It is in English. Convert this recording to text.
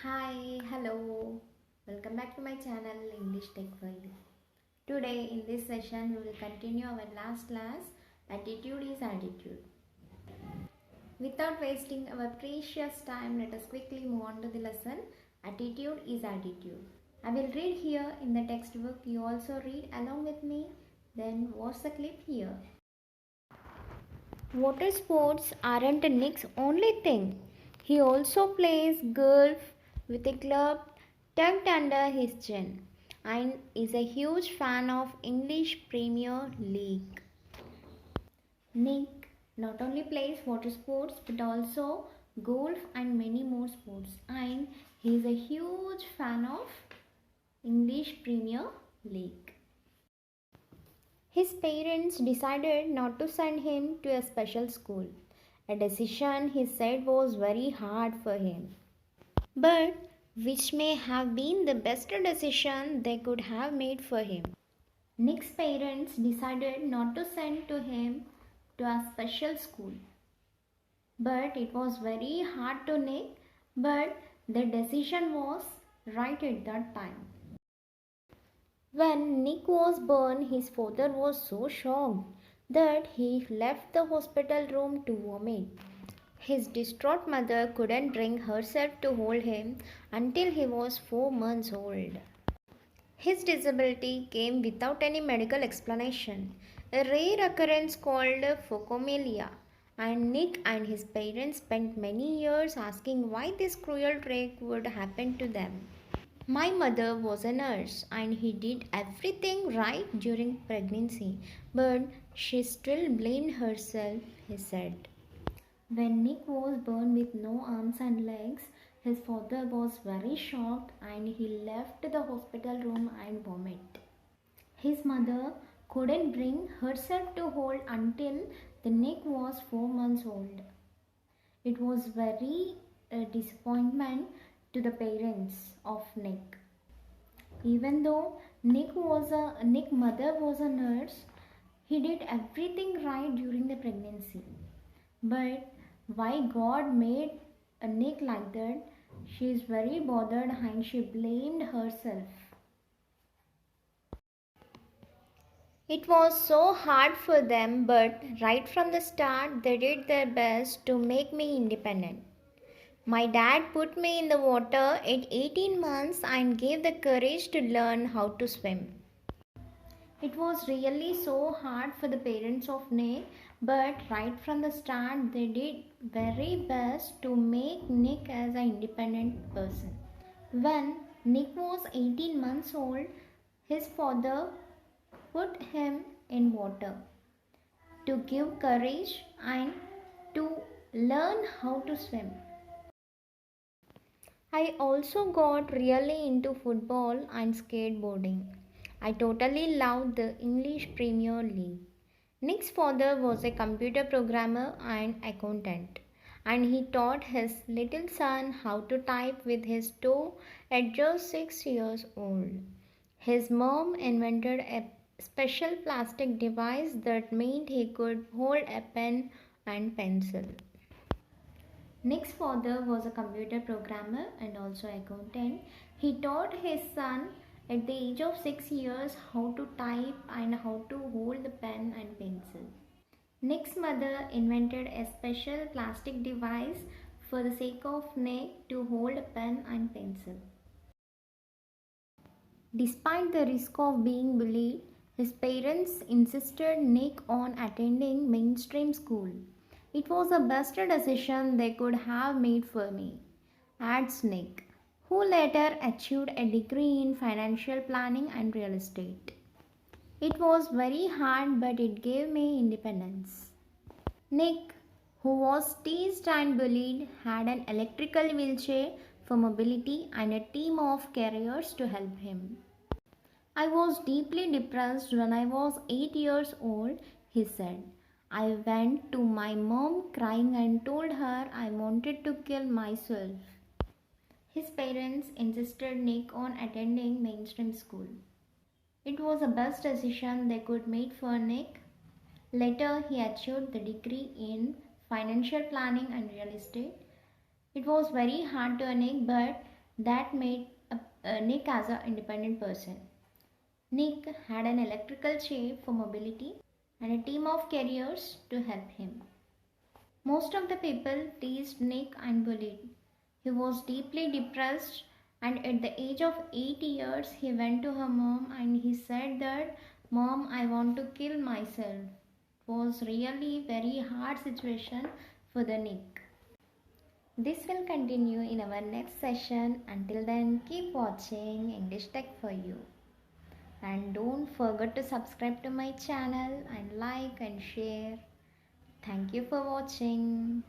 Hi, hello. Welcome back to my channel English Tech for You. Today in this session we will continue our last class Attitude is Attitude. Without wasting our precious time, let us quickly move on to the lesson Attitude is Attitude. I will read here in the textbook. You also read along with me. Then watch the clip here. Water sports aren't Nick's only thing. He also plays golf with a club tucked under his chin and is a huge fan of English Premier League. Nick not only plays water sports but also golf and many more sports, and he is a huge fan of English Premier League. His parents decided not to send him to a special school, a decision he said was very hard for him, but which may have been the best decision they could have made for him. Nick's parents decided not to send to him to a special school, but it was very hard to Nick, but the decision was right at that time. When Nick was born, his father was so shocked that he left the hospital room to vomit. His distraught mother couldn't bring herself to hold him until he was 4 months old. His disability came without any medical explanation, a rare occurrence called phocomelia, and Nick and his parents spent many years asking why this cruel trait would happen to them. My mother was a nurse and he did everything right during pregnancy, but she still blamed herself, he said. When Nick was born with no arms and legs, his father was very shocked and he left the hospital room and vomited. His mother couldn't bring herself to hold until the Nick was 4 months old. It was very disappointment to the parents of Nick. Even though Nick mother was a nurse, he did everything right during the pregnancy. But why God made a Nick like that? She is very bothered and she blamed herself. It was so hard for them, but right from the start, they did their best to make me independent. My dad put me in the water at 18 months and gave the courage to learn how to swim. It was really so hard for the parents of Nick, but right from the start they did very best to make Nick as an independent person. When Nick was 18 months old, his father put him in water to give courage and to learn how to swim. I also got really into football and skateboarding. I totally loved the English Premier League. Nick's father was a computer programmer and accountant, and he taught his little son how to type with his toe at just 6 years old. His mom invented a special plastic device that meant he could hold a pen and pencil. Nick's father was a computer programmer and also accountant. He taught his son at the age of 6 years how to type and how to hold the pen and pencil. Nick's mother invented a special plastic device for the sake of Nick to hold a pen and pencil. Despite the risk of being bullied, his parents insisted Nick on attending mainstream school. It was the best decision they could have made for me, adds Nick, who later achieved a degree in financial planning and real estate. It was very hard, but it gave me independence. Nick, who was teased and bullied, had an electrical wheelchair for mobility and a team of carriers to help him. I was deeply depressed when I was 8 years old, he said. I went to my mom crying and told her I wanted to kill myself. His parents insisted Nick on attending mainstream school. It was the best decision they could make for Nick. Later, he achieved the degree in financial planning and real estate. It was very hard to Nick, but that made Nick as an independent person. Nick had an electrical chair for mobility and a team of carriers to help him. Most of the people teased Nick and bullied. He was deeply depressed, and at the age of 8 years, he went to her mom and he said that, "Mom, I want to kill myself." It was really very hard situation for the Nick. This will continue in our next session. Until then, keep watching English Tech for You. And don't forget to subscribe to my channel and like and share. Thank you for watching.